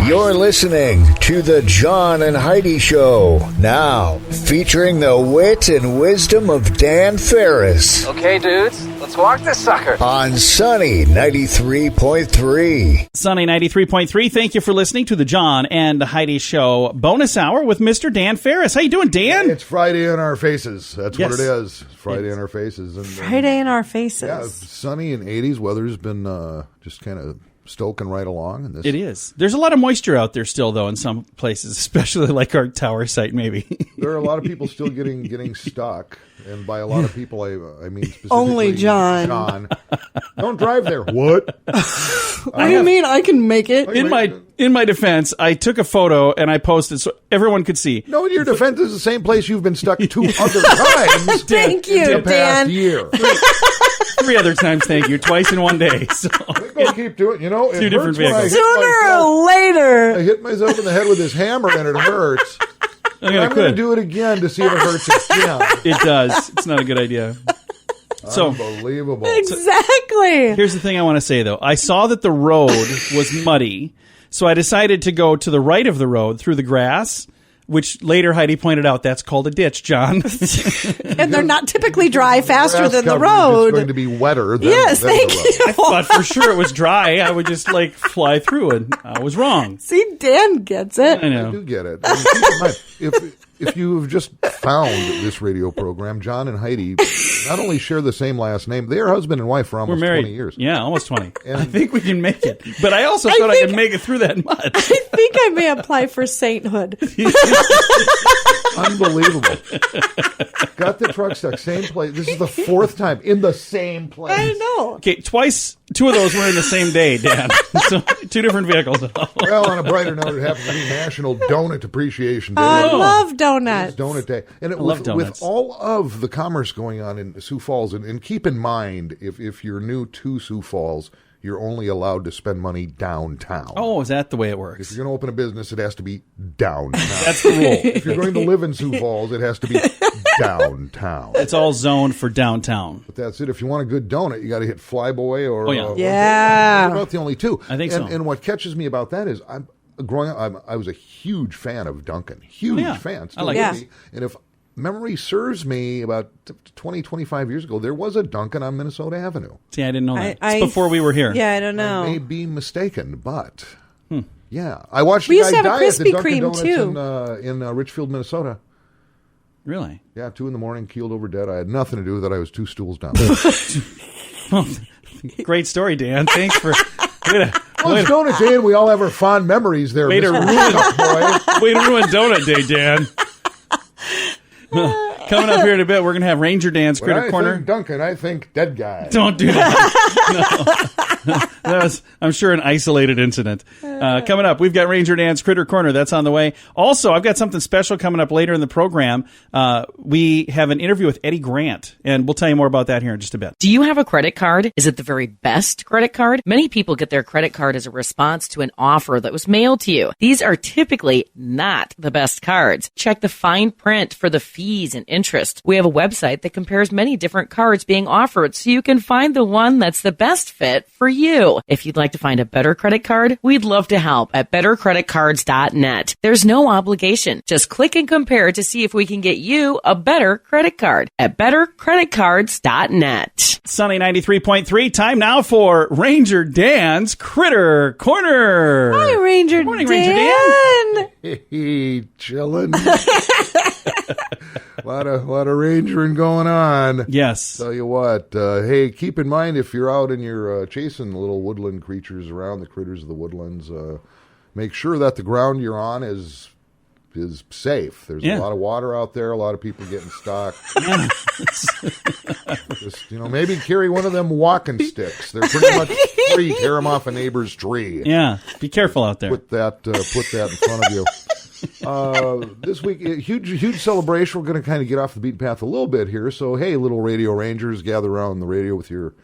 You're listening to the John and Heidi Show, now featuring the wit and wisdom of Dan Farris. Okay, dudes, let's walk this sucker. On Sunny 93.3. Sunny 93.3, thank you for listening to the John and Heidi Show bonus hour with Mr. Dan Farris. How you doing, Dan? It's Friday in our faces. That's Yes. what it is. Friday in our faces. And, Friday in our faces. Yeah, sunny and 80s. Weather's been just kind of stoking right along. And this. It is. There's a lot of moisture out there still, though, in some places, especially like our tower site, maybe. There are a lot of people still getting stuck. And by a lot of people, I mean specifically Only John. John. Don't drive there. What? What do you mean I can make it? In my defense, I took a photo and I posted so everyone could see. No, in your defense, is the same place you've been stuck 2 other times. Thank you, in the past Dan. year. 3 other times, thank you. Twice in one day. So We'll keep doing it. You know, it 2 different hurts when I vehicles. hit Sooner myself. or later. I hit myself in the head with this hammer and it hurts. I'm going to do it again to see if it hurts again. It does. It's not a good idea. So Unbelievable. Exactly. here's the thing I want to say, though. I saw that the road was muddy, so I decided to go to the right of the road through the grass, which later Heidi pointed out that's called a ditch, John. And they're not typically dry faster Grass than the coverage road. is going to be wetter than, Yes, than thank the road. you. I thought for sure it was dry. I would just fly through it. I was wrong. See, Dan gets it. I I know. do get it. I mean, keep in mind, if you've just found this radio program, John and Heidi not only share the same last name, they are husband and wife for We're almost married. 20 years. Yeah, almost 20. And- I think we can make it. But I also thought I could make it through that mud. I think I may apply for sainthood. Unbelievable. Got the truck stuck. Same place. This is the 4th time in the same place. I know. Okay, twice, 2 of those were in the same day, Dan. So 2 different vehicles. Well, on a brighter note, it happens to be National Donut Appreciation Day. I love It's donuts. Donut Day. And love with donuts. all of the commerce going on in Sioux Falls, and keep in mind, if you're new to Sioux Falls, you're only allowed to spend money downtown. Oh, is that the way it If works? you're going to open a business, it has to be downtown. That's the rule. If you're going to live in Sioux Falls, it has to be downtown. It's all zoned for downtown. But that's it. If you want a good donut, you got to hit Flyboy or... Oh, yeah. Yeah. They're about the only two. I think so. And what catches me about that is, growing up, I was a huge fan of Dunkin'. Huge Yeah. fan. I like Still it. would be. And if memory serves me, about 20, 25 years ago, there was a Dunkin' on Minnesota Avenue. See, I didn't know that. I- It's before we were here. Yeah, I don't I may know. be mistaken, but... Yeah. I watched We a used guy to have a die at the Krispy Dunkin' Kreme, Donuts in Richfield, Minnesota. Really? Yeah, 2 a.m, keeled over dead. I had nothing to do with it. I was 2 stools down. Great story, Dan. Thanks for... Well, it's Donut Day, and we all have our fond memories there. Way to Mr. ruin Stuck Boy. Way to ruin Donut Day, Dan. Coming up here in a bit, we're going to have Ranger Dan's When I Critter Corner. think Duncan, I think dead guy. Don't do that. No. That was, I'm sure, an isolated incident. Coming up, we've got Ranger Dan's Critter Corner. That's on the way. Also, I've got something special coming up later in the program. We have an interview with Eddy Grant, and we'll tell you more about that here in just a bit. Do you have a credit card? Is it the very best credit card? Many people get their credit card as a response to an offer that was mailed to you. These are typically not the best cards. Check the fine print for the fees and interest. We have a website that compares many different cards being offered so you can find the one that's the best fit for you. If you'd like to find a better credit card, we'd love to help at bettercreditcards.net. There's no obligation. Just click and compare to see if we can get you a better credit card at bettercreditcards.net. Sunny 93.3. Time now for Ranger Dan's Critter Corner. Hi, Ranger Dan. Morning, Ranger Dan. Hey, chillin'. lot of rangering going on. Yes. Tell you what, hey, keep in mind if you're out and you're chasing little woodland creatures around, the critters of the woodlands, make sure that the ground you're on is safe. There's a lot of water out there, a lot of people getting stuck. Just, maybe carry one of them walking sticks. They're pretty much free. Tear them off a neighbor's tree. Yeah. Be careful out there. Put that in front of you. This week, a huge celebration. We're going to kind of get off the beaten path a little bit here. So, hey, little radio rangers, gather around the radio with your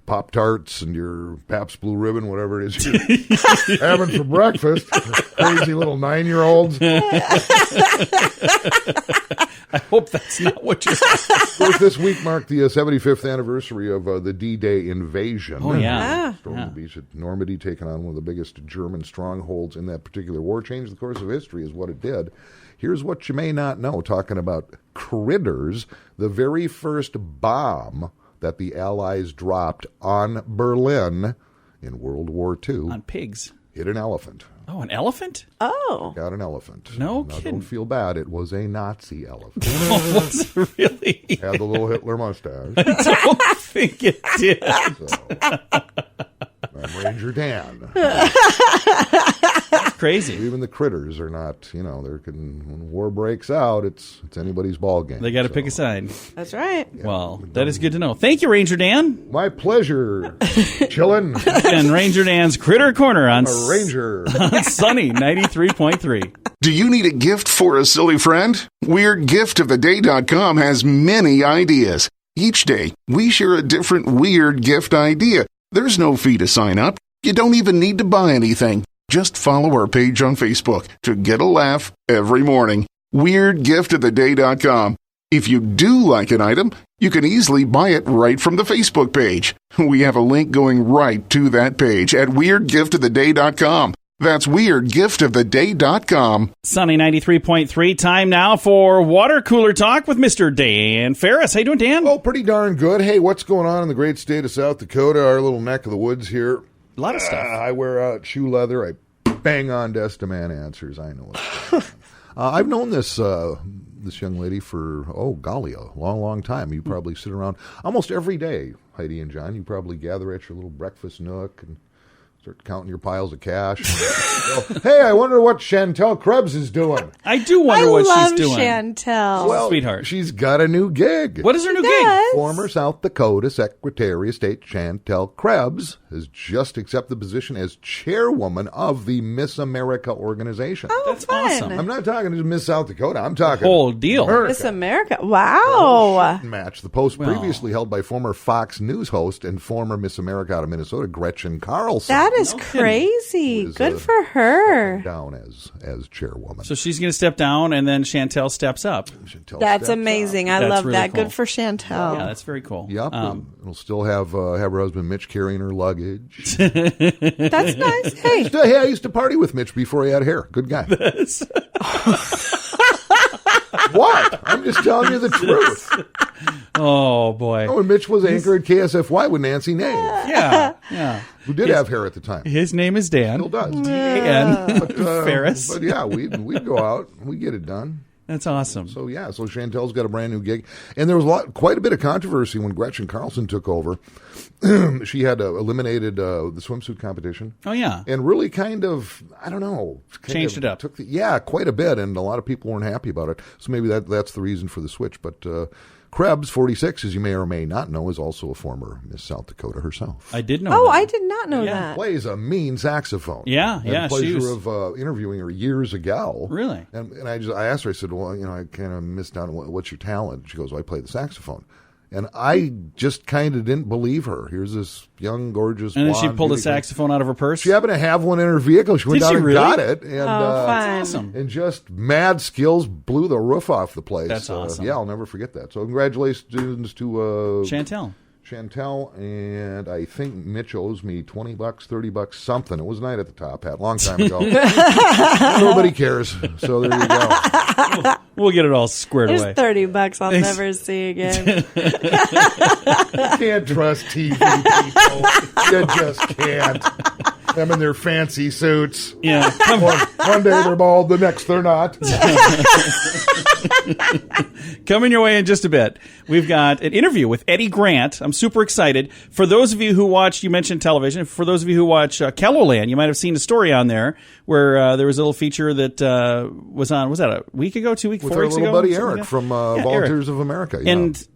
Pop-Tarts and your Pabst Blue Ribbon, whatever it is you're having for breakfast. Crazy little 9-year-olds. I hope that's not what you're saying. Of course, this week marked the 75th anniversary of the D-Day invasion. Oh, yeah. Stormed the beach at Normandy, taking on one of the biggest German strongholds in that particular war. Changed the course of history is what it did. Here's what you may not know, talking about critters. The very first bomb that the Allies dropped on Berlin in World War II On pigs. hit an elephant. Oh, an elephant? Oh. Got an elephant. No Now, kidding. don't feel bad. It was a Nazi elephant. Oh, was it really? Had the little Hitler mustache. I don't think it did. So, I'm Ranger Dan. Crazy. Even the critters are not, when war breaks out, it's anybody's ball game. They got to pick a side. That's right. Well, that is good to know. Thank you, Ranger Dan. My pleasure. Chillin'. And Ranger Dan's Critter Corner on A ranger. Sunny 93.3. Do you need a gift for a silly friend? WeirdGiftOfTheDay.com has many ideas. Each day, we share a different weird gift idea. There's no fee to sign up. You don't even need to buy anything. Just follow our page on Facebook to get a laugh every morning. WeirdGiftOfTheDay.com. If you do like an item, you can easily buy it right from the Facebook page. We have a link going right to that page at WeirdGiftOfTheDay.com. That's WeirdGiftOfTheDay.com. Sunny 93.3. Time now for Water Cooler Talk with Mr. Dan Farris. How you doing, Dan? Oh, pretty darn good. Hey, what's going on in the great state of South Dakota, our little neck of the woods here? A lot of stuff. I wear out shoe leather. I bang on desk demand answers. I know what's going on. I've known this young lady for, golly, a long, long time. You probably sit around almost every day, Heidi and John. You probably gather at your little breakfast nook and start counting your piles of cash. Hey, I wonder what Chantel Krebs is doing. I do wonder what love she's doing. Chantel. Well, sweetheart. She's got a new gig. What is her new gig? Does. Former South Dakota Secretary of State Chantel Krebs has just accepted the position as chairwoman of the Miss America organization. Oh, That's fun. awesome. I'm not talking just Miss South Dakota. I'm talking Whole deal. America. Miss America. Wow. Match. The post previously held by former Fox News host and former Miss America out of Minnesota, Gretchen Carlson. That is kidding. crazy. Is, Good for her. Down as chairwoman. So she's going to step down, and then Chantel steps up. Chantel That's steps amazing. I That's love really that. cool. Good for Chantel. Yeah, that's very cool. Yep. It'll still have her husband Mitch carrying her luggage. That's nice. Hey, Hey, I used to party with Mitch before he had hair. Good guy. What? I'm just telling you the truth. Oh, boy. Oh, and Mitch was anchor at KSFY with Nancy Nave, Yeah. who did have hair at the time. His name is Dan. Still does. Dan Farris. But yeah, we'd go out, we'd get it done. That's awesome. So yeah, so Chantel's got a brand new gig, and there was quite a bit of controversy when Gretchen Carlson took over. She had eliminated the swimsuit competition. Oh, yeah. And really kind of, I don't know. Changed it up. Quite a bit, and a lot of people weren't happy about it. So maybe that's the reason for the switch. But Krebs, 46, as you may or may not know, is also a former Miss South Dakota herself. I did know oh, that. I did not know Yeah. that. Plays a mean saxophone. Yeah, Had yeah, the pleasure she was- of interviewing her years ago. Really? And I asked her, I said, well, I kind of missed out on what's your talent? She goes, well, I play the saxophone. And I just kind of didn't believe her. Here's this young, gorgeous And then she blonde pulled a beauty queen. saxophone out of her purse. She happened to have one in her vehicle. She went Did down she and really? got it. And, fun. Awesome. and just mad skills blew the roof off the place. That's awesome. Yeah, I'll never forget that. So congratulations to Chantel. Chantel, and I think Mitch owes me $20, $30, something. It was a night at the Top Hat, long time ago. Nobody cares. So there you go. We'll get it all squared There's away. $30 I'll Thanks. never see again. You can't trust TV people. You just can't. Them in their fancy suits. Yeah. One day they're bald, the next they're not. Coming your way in just a bit, we've got an interview with Eddy Grant. I'm super excited. For those of you who watch, you mentioned television. For those of you who watch Kelloland, you might have seen a story on there where there was a little feature that was on, was that a week ago, 2 weeks, With 4 our weeks little ago? buddy Something Erik like that? from Yeah, Volunteers Erik. of America. Yeah. And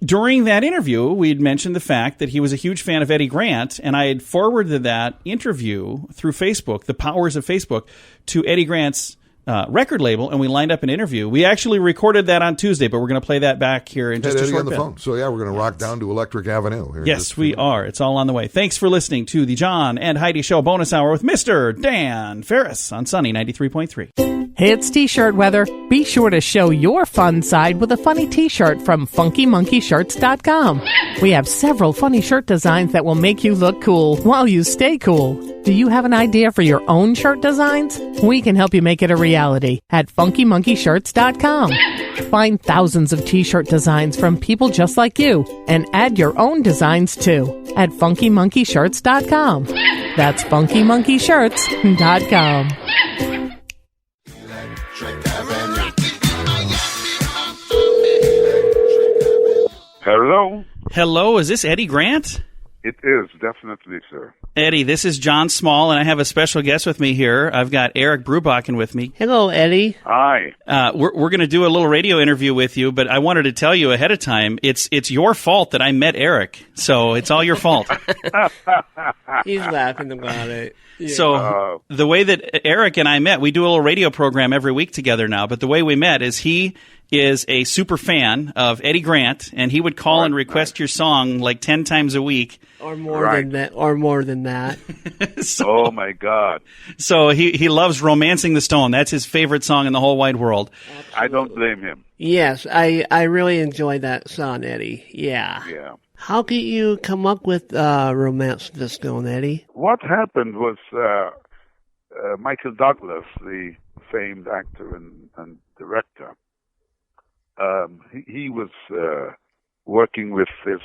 during that interview, we'd mentioned the fact that he was a huge fan of Eddy Grant, and I had forwarded that interview through Facebook, the powers of Facebook, to Eddy Grant's record label, and we lined up an interview. We actually recorded that on Tuesday, but we're going to play that back here in just a Eddie short on the bit. phone. So, yeah, we're going to rock down to Electric Avenue. Here in Yes, just a few we minutes. are. It's all on the way. Thanks for listening to the John and Heidi Show bonus hour with Mr. Dan Farris on Sunny 93.3. Hey, it's T-shirt weather. Be sure to show your fun side with a funny T-shirt from FunkyMonkeyShirts.com. We have several funny shirt designs that will make you look cool while you stay cool. Do you have an idea for your own shirt designs? We can help you make it a reality at FunkyMonkeyShirts.com. Find thousands of T-shirt designs from people just like you and add your own designs too at FunkyMonkeyShirts.com. That's FunkyMonkeyShirts.com. Hello? Hello, is this Eddie Grant? It is, definitely, sir. Eddie, this is John Small, and I have a special guest with me here. I've got Erik Brubachen with me. Hello, Eddie. Hi. We're going to do a little radio interview with you, but I wanted to tell you ahead of time, it's your fault that I met Erik, so it's all your fault. He's laughing about it. Yeah. So the way that Erik and I met, we do a little radio program every week together now, but the way we met is he is a super fan of Eddie Grant, and he would call and request your song like 10 times a week. Or more than that. Oh, my God. So he loves Romancing the Stone. That's his favorite song in the whole wide world. Absolutely. I don't blame him. Yes, I really enjoy that song, Eddie. Yeah. Yeah. How did you come up with Romance the Stone, Eddie? What happened was Michael Douglas, the famed actor and director, he was working with the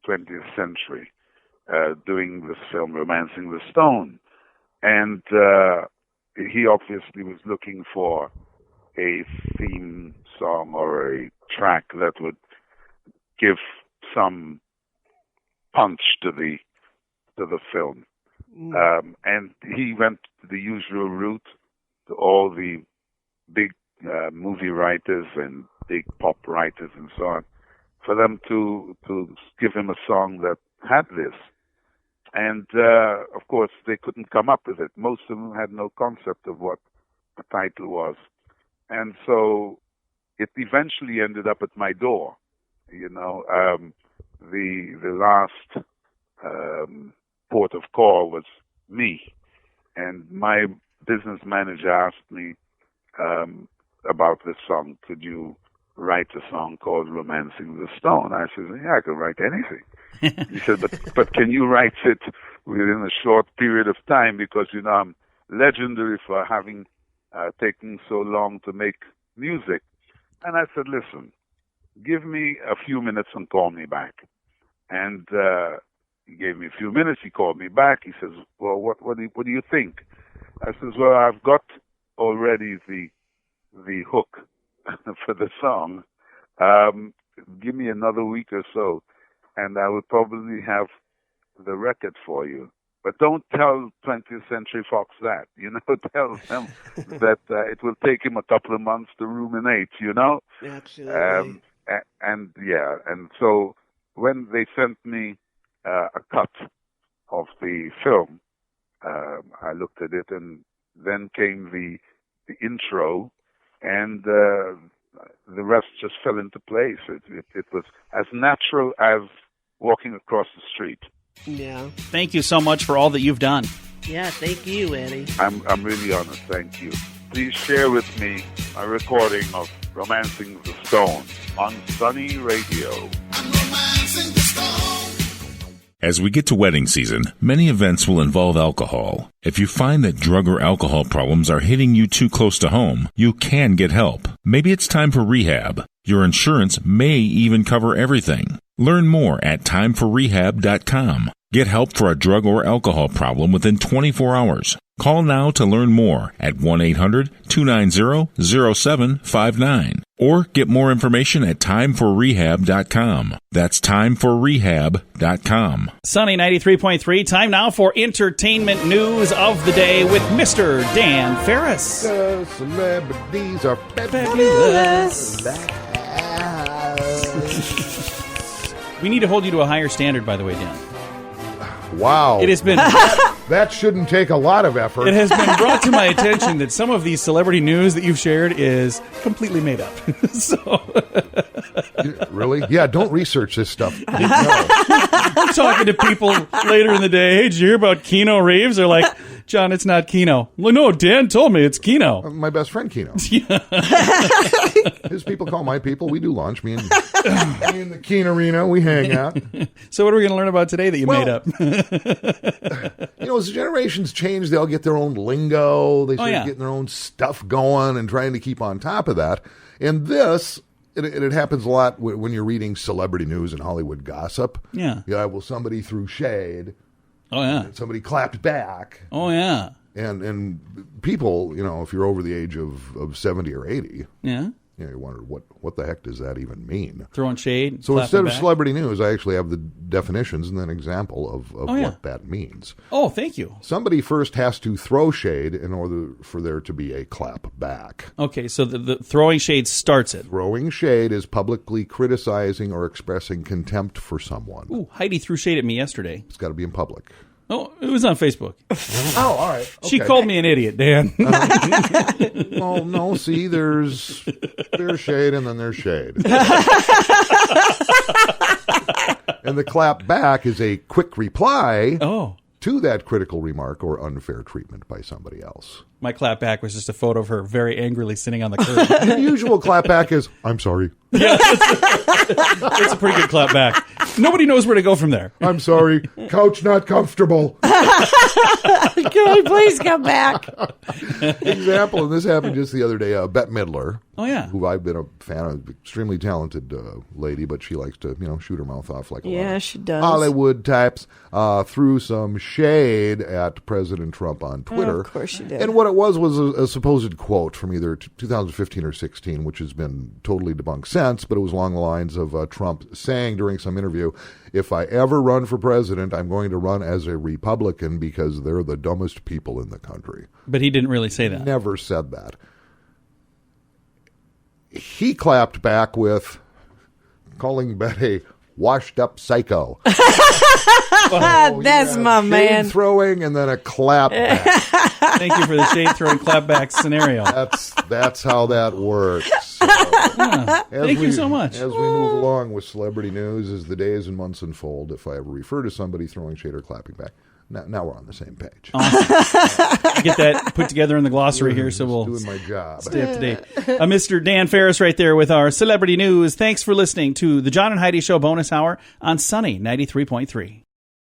20th century, doing this film Romancing the Stone. And he obviously was looking for a theme song or a track that would give some punch to the film. And he went the usual route to all the big movie writers and big pop writers and so on, for them to give him a song that had this. And, of course, they couldn't come up with it. Most of them had no concept of what the title was. And so it eventually ended up at my door. You know, the last port of call was me. And my business manager asked me about this song. Could you write a song called Romancing the Stone? I said, yeah, I can write anything. He said, but can you write it within a short period of time? Because, you know, I'm legendary for having taken so long to make music. And I said, listen, give me a few minutes and call me back. And he gave me a few minutes. He called me back. He says, well, what do you think? I says, well, I've got already the hook for the song. Give me another week or so, and I will probably have the record for you. But don't tell 20th Century Fox that. You know, tell them that it will take him a couple of months to ruminate. You know. Absolutely. And so when they sent me a cut of the film, I looked at it, and then came the intro, and the rest just fell into place. It was as natural as walking across the street. Yeah. Thank you so much for all that you've done. Yeah, thank you, Eddie. I'm really honored. Thank you. Please share with me a recording of Romancing the Stone on Sunny Radio. As we get to wedding season, many events will involve alcohol. If you find that drug or alcohol problems are hitting you too close to home, you can get help. Maybe it's time for rehab. Your insurance may even cover everything. Learn more at timeforrehab.com. Get help for a drug or alcohol problem within 24 hours. Call now to learn more at 1-800-290-0759 or get more information at timeforrehab.com. That's timeforrehab.com. Sunny 93.3, time now for entertainment news of the day with Mr. Dan Farris. The celebrities are Fabulous. We need to hold you to a higher standard, by the way, Dan. Wow. It has been That shouldn't take a lot of effort. It has been brought to my attention that some of these celebrity news that you've shared is completely made up. Really? Yeah, don't research this stuff. I'm talking to people later in the day. Hey, did you hear about Keanu Reeves? They're like, John, it's not Keno. Well, no, Dan told me it's Keno. My best friend Keno. His people call my people. We do lunch. Me and the Keno Arena, we hang out. So what are we going to learn about today that you made up? As the generations change, they'll get their own lingo. They start getting their own stuff going and trying to keep on top of that. And this... It happens a lot when you're reading celebrity news and Hollywood gossip. Yeah. Yeah, well, somebody threw shade. Oh, yeah. Somebody clapped back. Oh, yeah. And people, if you're over the age of 70 or 80, yeah, you wonder what the heck does that even mean? Throwing shade. So instead of celebrity news, I actually have the definitions and then an example of what that means. Oh, thank you. Somebody first has to throw shade in order for there to be a clap back. Okay, so the throwing shade starts it. Throwing shade is publicly criticizing or expressing contempt for someone. Ooh, Heidi threw shade at me yesterday. It's got to be in public. Oh, it was on Facebook. Oh, all right. Okay. She called me an idiot, Dan. Well, no, see, there's shade and then there's shade. And the clap back is a quick reply to that critical remark or unfair treatment by somebody else. My clap back was just a photo of her very angrily sitting on the curb. The usual clap back is, I'm sorry. Yeah, it's a pretty good clap back. Nobody knows where to go from there. I'm sorry. Couch not comfortable. Can I please come back? Example, and this happened just the other day, Bette Midler. Oh, yeah. Who I've been a fan of, extremely talented lady, but she likes to, shoot her mouth off like a lot of she does. Hollywood types, threw some shade at President Trump on Twitter. Of course she did. And what it was a supposed quote from either 2015 or 16, which has been totally debunked since, but it was along the lines of Trump saying during some interview, if I ever run for president, I'm going to run as a Republican because they're the dumbest people in the country. But he didn't really say that. Never said that. He clapped back with calling Betty washed up psycho. That's my man. Shade throwing and then a clap back. Thank you for the shade throwing clap back scenario. That's how that works. So, thank you so much. As we move along with celebrity news, as the days and months unfold, if I ever refer to somebody throwing shade or clapping back, now we're on the same page. Awesome. Get that put together in the glossary here, so we'll doing my job. Stay up to date. Mr. Dan Farris right there with our celebrity news. Thanks for listening to the John and Heidi Show bonus hour on Sunny 93.3.